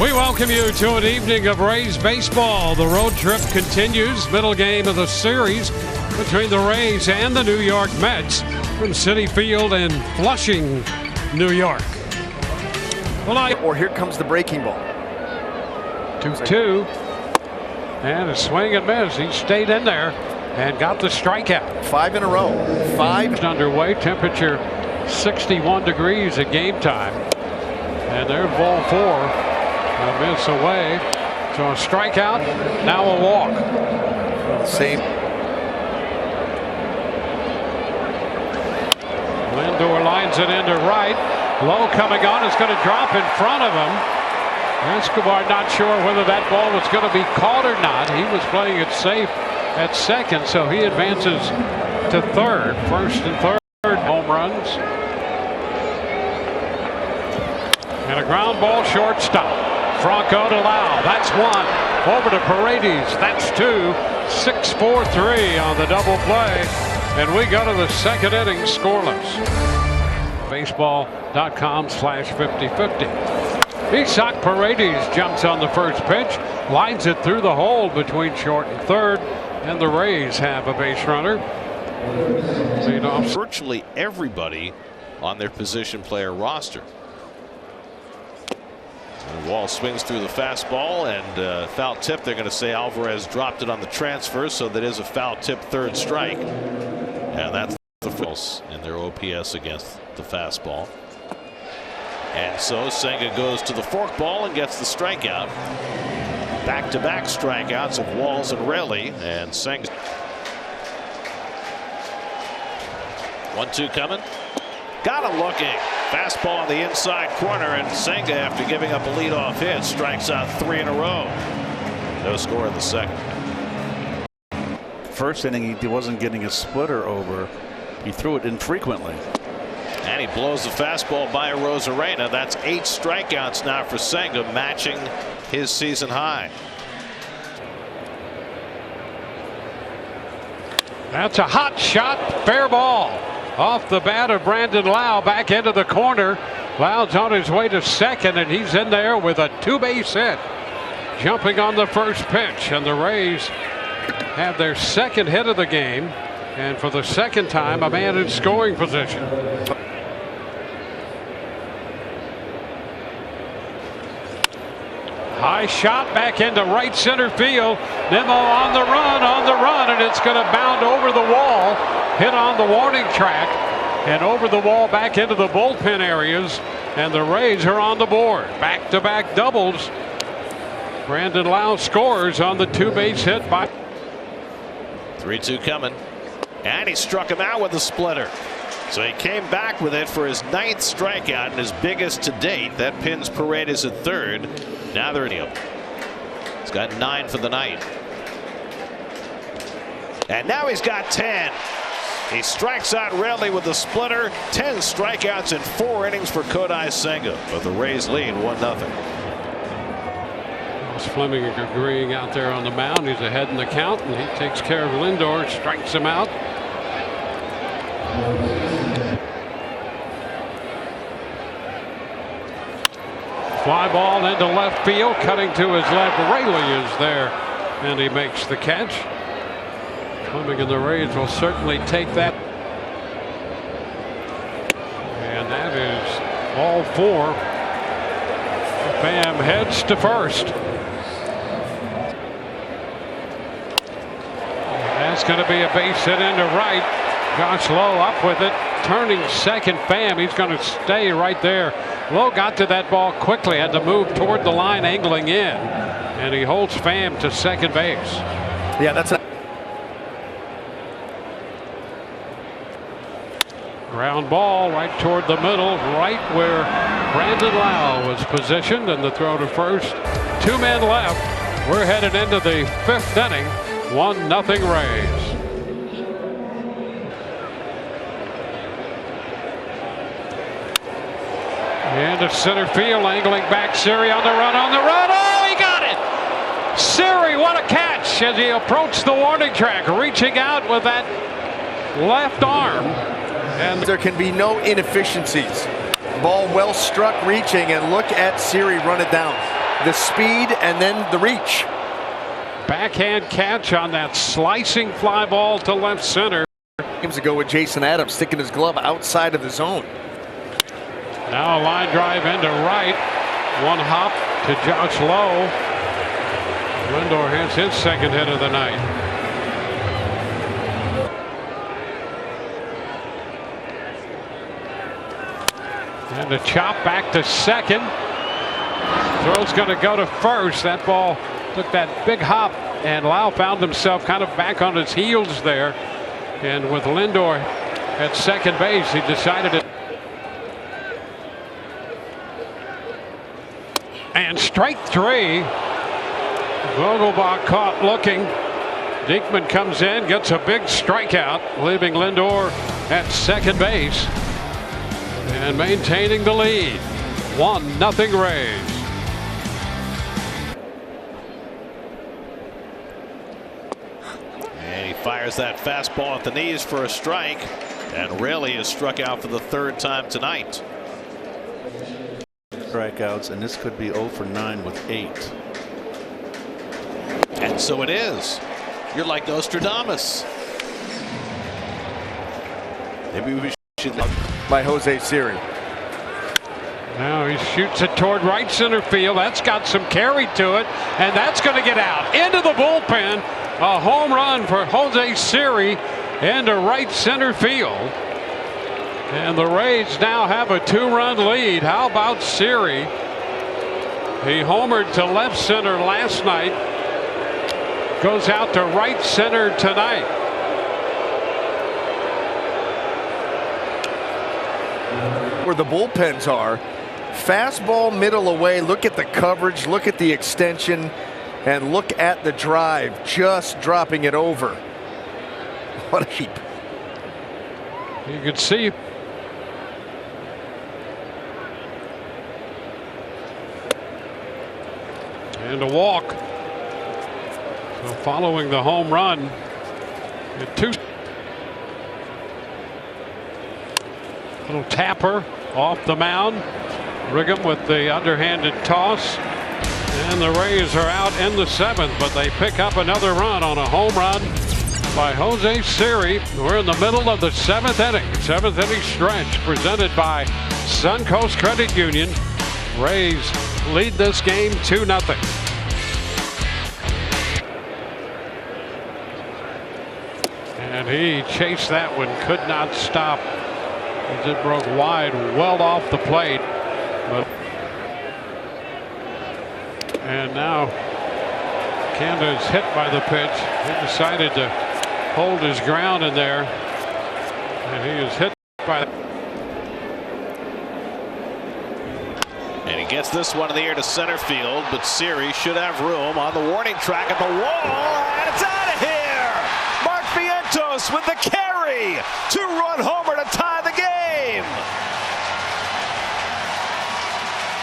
We welcome you to an evening of Rays baseball. The road trip continues. Middle game of the series between the Rays and the New York Mets from Citi Field in Flushing, New York. Or here comes the breaking ball. 2-2. And a swing and miss. He stayed in there and got the strikeout. 5 in a row. 5 underway. Temperature 61 degrees at game time. And there's ball 4. A miss away. So a strikeout. Now a walk. Same. Lindor lines it into right. Low coming on. It's going to drop in front of him. Escobar not sure whether that ball was going to be caught or not. He was playing it safe at second, so he advances to third. First and third home runs. And a ground ball shortstop. Franco to Lau. That's one. Over to Paredes. That's two. 6-4-3 on the double play. And we go to the second inning scoreless. Baseball.com/5050. Isaac Paredes jumps on the first pitch, lines it through the hole between short and third, and the Rays have a base runner. Virtually everybody on their position player roster. And Wall swings through the fastball and foul tip. They're going to say Alvarez dropped it on the transfer, so that is a foul tip, third strike. And that's the false in their OPS against the fastball. And so Senga goes to the forkball and gets the strikeout. Back-to-back strikeouts of Walls and Raleigh, and Senga. 1-2 coming. Got him looking. Fastball on the inside corner, and Senga, after giving up a leadoff hit, strikes out 3 in a row. No score in the second. First inning, he wasn't getting a splitter over. He threw it infrequently. And he blows the fastball by Rosarena. That's 8 strikeouts now for Senga, matching his season high. That's a hot shot. Fair ball. Off the bat of Brandon Lau, back into the corner. Lau's on his way to second, and he's in there with a 2-base hit. Jumping on the first pitch, and the Rays have their second hit of the game, and for the second time a man in scoring position. High shot back into right center field. Nimmo on the run, and it's going to bound over the wall, hit on the warning track, and over the wall back into the bullpen areas, and the Rays are on the board. Back-to-back doubles. Brandon Lau scores on the 2-base hit by 3-2 coming, and he struck him out with a splitter. So he came back with it for his 9th strikeout and his biggest to date. That pins Paredes at third. Now they're in him. He's got 9 for the night. And now he's got 10. He strikes out Raleigh with a splitter. 10 strikeouts in 4 innings for Kodai Senga. But the Rays lead 1-0. Fleming agreeing out there on the mound. He's ahead in the count, and he takes care of Lindor, strikes him out. Fly ball into left field, cutting to his left. Raleigh is there, and he makes the catch. Fleming and the Rays will certainly take that. And that is all 4. Bam heads to first. That's going to be a base hit into right. Josh Lowe up with it, turning second. Pham, he's going to stay right there. Lowe got to that ball quickly, had to move toward the line, angling in, and he holds Pham to second base. Yeah, that's a ground ball right toward the middle, right where Brandon Lau was positioned, and the throw to first. 2 men left. We're headed into the 5th inning. 1-0 Rays. Into center field, angling back. Siri on the run, Oh, he got it! Siri, what a catch as he approached the warning track, reaching out with that left arm. And there can be no inefficiencies. Ball well struck, reaching, and look at Siri run it down. the speed, and then the reach. Backhand catch on that slicing fly ball to left center. Games ago with Jason Adams sticking his glove outside of the zone. Now a line drive into right. One hop to Josh Lowe. Lindor hits his second hit of the night. And a chop back to second. Throw's going to go to first. That ball took that big hop, and Lau found himself kind of back on his heels there. And with Lindor at second base, he decided it. And strike three. Vogelbach caught looking. Diekman comes in, gets a big strikeout, leaving Lindor at second base and maintaining the lead. 1-0 Rays. And he fires that fastball at the knees for a strike, and Raley is struck out for the third time tonight. Strikeouts, and this could be 0 for 9 with 8. And so it is. You're like Nostradamus. Maybe we should. By Jose Siri. Now he shoots it toward right center field. That's got some carry to it, and that's going to get out into the bullpen. A home run for Jose Siri into right center field. And the Rays now have a 2-run lead. How about Siri? He homered to left center last night. Goes out to right center tonight. Where the bullpens are. Fastball middle away. Look at the coverage. Look at the extension. And look at the drive. Just dropping it over. What a heap. You can see. And a walk. So following the home run, little tapper off the mound. Righam with the underhanded toss. And the Rays are out in the 7th, but they pick up another run on a home run by Jose Siri. We're in the middle of the 7th inning. 7th inning stretch presented by Suncoast Credit Union. Rays lead this game 2-0. And he chased that one, could not stop. It broke wide, well off the plate. And now Kanda is hit by the pitch. He decided to hold his ground in there. And he is hit by the. And he gets this one in the air to center field, but Siri should have room on the warning track at the wall, and it's out of here. Mark Vientos with the carry. 2-run homer to tie the game.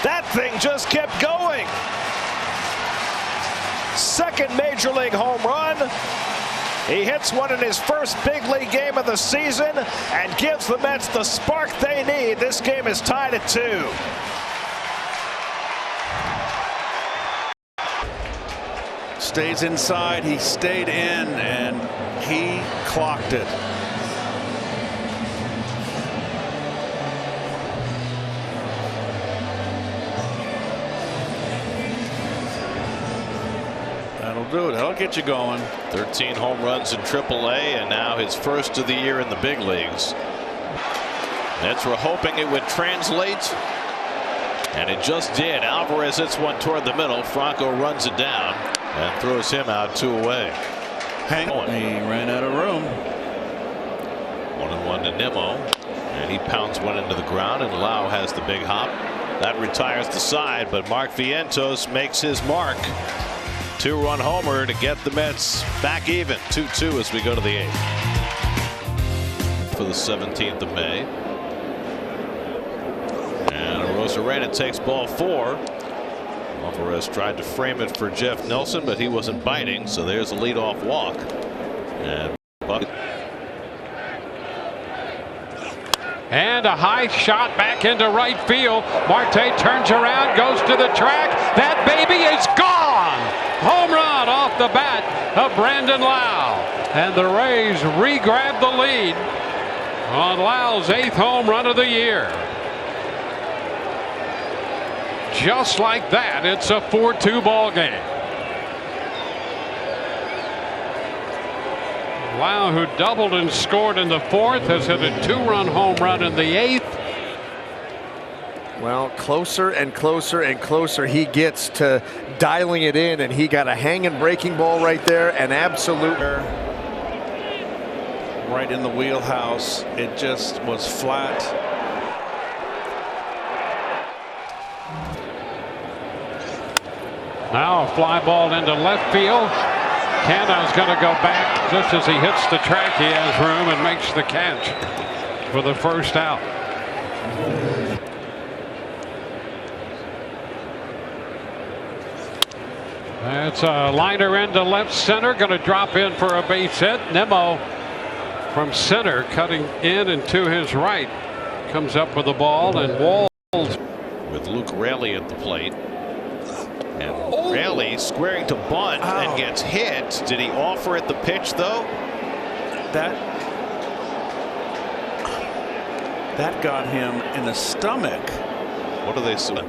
That thing just kept going. Second major league home run. He hits one in his first big league game of the season and gives the Mets the spark they need. This game is tied at 2. Stays inside. He stayed in, and he clocked it. That'll do it. That'll get you going. 13 home runs in AAA, and now his first of the year in the big leagues. Mets were hoping it would translate, and it just did. Alvarez hits one toward the middle. Franco runs it down and throws him out 2 away. He ran out of room. 1-1 to Nimmo, and he pounds one into the ground, and Lau has the big hop. That retires the side, but Mark Vientos makes his mark. 2-run homer to get the Mets back even. 2-2 as we go to the 8th. For the 17th of May. And Rosarena takes ball 4. Alvarez tried to frame it for Jeff Nelson, but he wasn't biting, so there's a leadoff walk. And Buck. And a high shot back into right field. Marte turns around, goes to the track. That baby is gone. Home run off the bat of Brandon Lowe. And the Rays re-grab the lead on Lowe's 8th home run of the year. Just like that, it's a 4-2 ball game. Lowe, who doubled and scored in the 4th, has hit a 2-run home run in the 8th. Well, closer and closer and closer he gets to dialing it in, and he got a hanging breaking ball right there, and absolute. Right in the wheelhouse. It just was flat. Now a fly ball into left field. Cano's going to go back just as he hits the track. He has room and makes the catch for the first out. That's a liner into left center. Going to drop in for a base hit. Nimmo from center cutting in and to his right. Comes up with the ball, and Walls with Luke Raley at the plate. And Raley squaring to bunt and gets hit. Did he offer at the pitch though? That got him in the stomach. What do they say?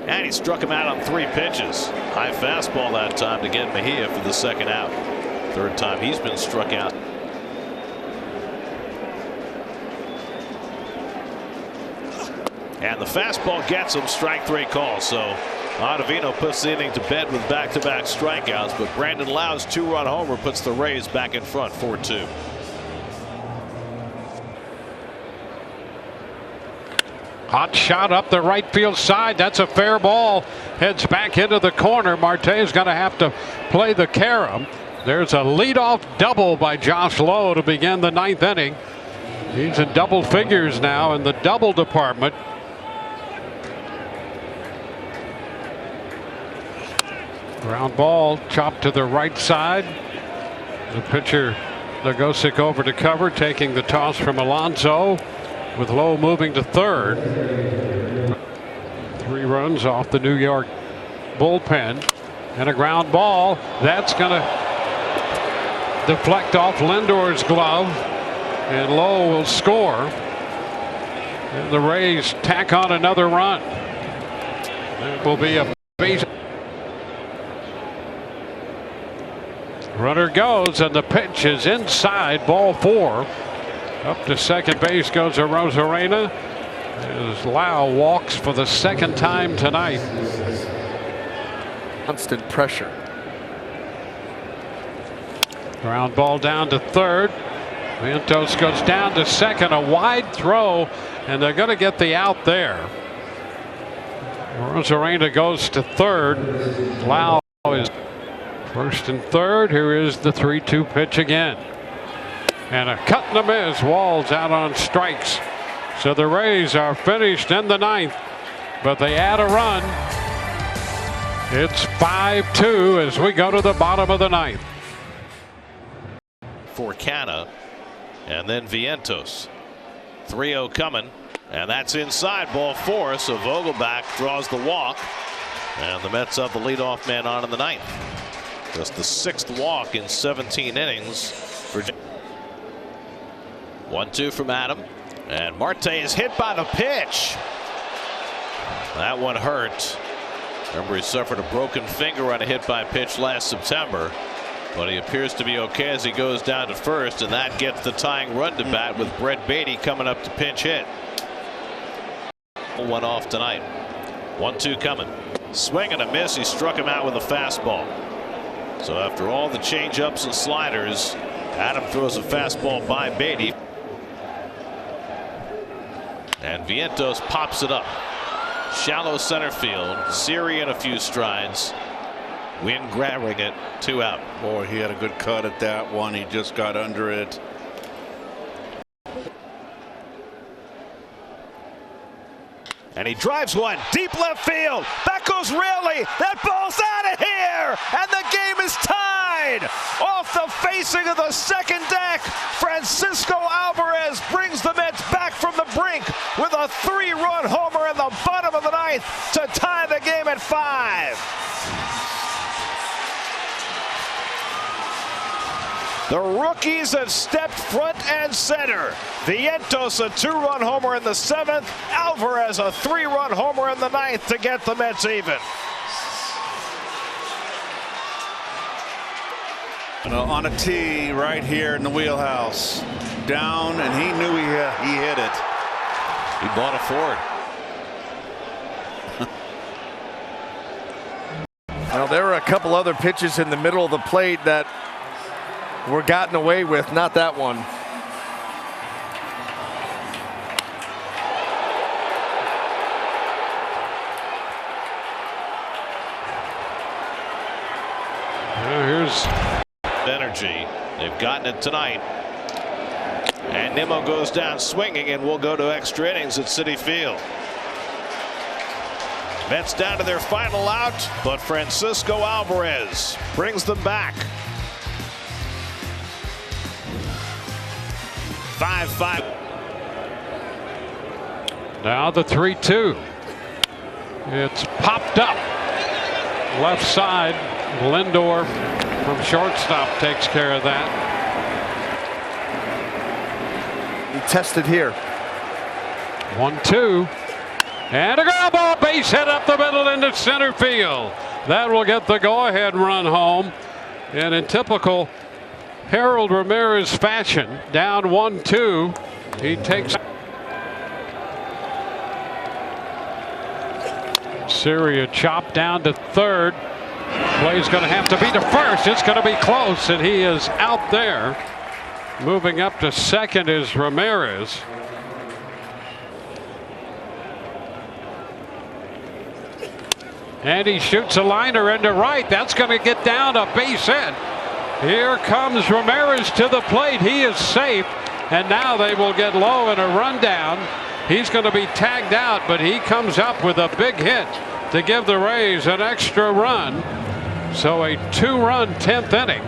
And he struck him out on 3 pitches. High fastball that time to get Mejia for the second out. 3rd time he's been struck out. And the fastball gets him, strike 3 call. So Ottavino puts the inning to bed with back-to-back strikeouts, but Brandon Lowe's 2-run homer puts the Rays back in front 4-2. Hot shot up the right field side. That's a fair ball. Heads back into the corner. Marte is going to have to play the carom. There's a leadoff double by Josh Lowe to begin the 9th inning. He's in double figures now in the double department. Ground ball chopped to the right side. The pitcher Legosic over to cover, taking the toss from Alonso, with Lowe moving to 3rd. 3 runs off the New York bullpen, and a ground ball that's going to deflect off Lindor's glove, and Lowe will score. And the Rays tack on another run. It will be a base. Runner goes, and the pitch is inside, ball 4. Up to second base goes Arozarena as Lowe walks for the 2nd time tonight. Constant pressure. Ground ball down to 3rd. Vientos goes down to 2nd. A wide throw, and they're going to get the out there. Arozarena goes to 3rd. Lowe is 1st and 3rd. Here is the 3-2 pitch again. And a cut and a miss. Walls out on strikes. So the Rays are finished in the 9th, but they add a run. It's 5-2 as we go to the bottom of the 9th. For Canna, and then Vientos. 3-0 coming, and that's inside, ball 4. So Vogelbach draws the walk, and the Mets have the leadoff man on in the 9th. Just the 6th walk in 17 innings for. 1-2 from Adam, and Marte is hit by the pitch. That one hurt. Remember, he suffered a broken finger on a hit by pitch last September, but he appears to be okay as he goes down to 1st, and that gets the tying run to bat with Brett Beatty coming up to pinch hit. One off tonight. 1-2 coming. Swing and a miss. He struck him out with a fastball. So after all the change-ups and sliders, Adam throws a fastball by Beatty. And Vientos pops it up. Shallow center field. Siri in a few strides. Wynn grabbing it. 2 out. Boy, he had a good cut at that one. He just got under it. And he drives one deep left field. Back goes Raley. That ball's out of here. And the game is tied. side. Off the facing of the second deck, Francisco Alvarez brings the Mets back from the brink with a 3-run homer in the bottom of the ninth to tie the game at 5. The rookies have stepped front and center. Vientos a 2-run homer in the 7th. Alvarez a 3-run homer in the 9th to get the Mets even. On a tee right here in the wheelhouse. Down, and he knew he hit it. He bought a Ford. Well, there were a couple other pitches in the middle of the plate that were gotten away with, not that one. Here's energy. They've gotten it tonight. And Nimmo goes down swinging, and we'll go to extra innings at Citi Field. Mets down to their final out, but Francisco Alvarez brings them back. 5-5. now the 3-2. It's popped up. Left side. Lindor from shortstop takes care of that. He tested here. 1-2. And a ground ball, base hit up the middle into center field. That will get the go-ahead run home. And in typical Harold Ramirez fashion, down 1-2, he takes. Syria chopped down to third. Play's going to have to be to first. It's going to be close, and he is out there. Moving up to second is Ramirez. And he shoots a liner into right. That's going to get down a base hit. Here comes Ramirez to the plate. He is safe. And now they will get low in a rundown. He's going to be tagged out, but he comes up with a big hit to give the Rays an extra run. So a 2-run 10th inning.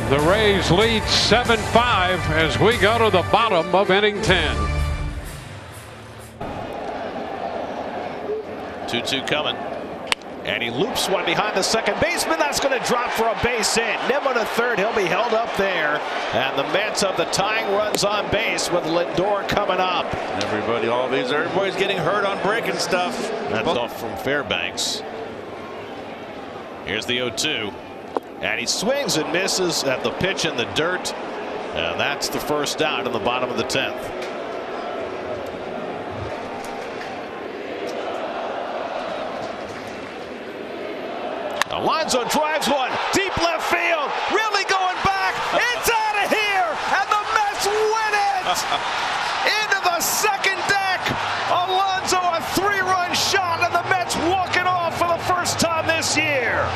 The Rays lead 7-5 as we go to the bottom of inning 10. 2-2 coming. And he loops one behind the second baseman. That's going to drop for a base hit. Nimmo to third. He'll be held up there. And the Mets have the tying runs on base with Lindor coming up. Everybody's getting hurt on breaking stuff. That's off from Fairbanks. Here's the 0-2. And he swings and misses at the pitch in the dirt. And that's the first out in the bottom of the 10th. Alonso drives one deep left field, really going back. It's out of here, and the Mets win it. Into the second deck. Alonso a 3-run shot, and the Mets walk it off for the first time this year.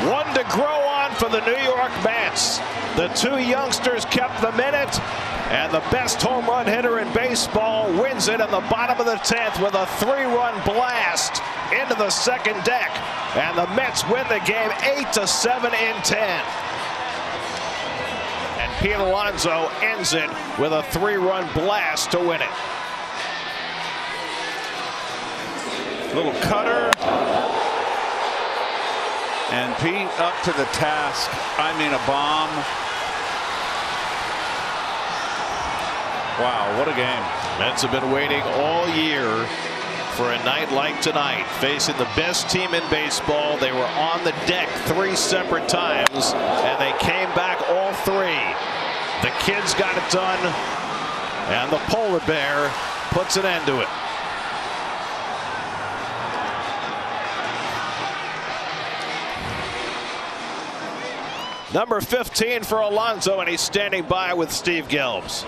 One to grow on for the New York Mets. The two youngsters kept the minute, and the best home run hitter in baseball wins it in the bottom of the 10th with a 3-run blast into the second deck. And the Mets win the game 8-7 in 10. And Pete Alonso ends it with a 3-run blast to win it. Little cutter. And Pete up to the task. I mean, a bomb. Wow, what a game. Mets have been waiting all year for a night like tonight. Facing the best team in baseball. They were on the deck 3 separate times, and they came back all 3. The kids got it done, and the polar bear puts an end to it. Number 15 for Alonso, and he's standing by with Steve Gelbs.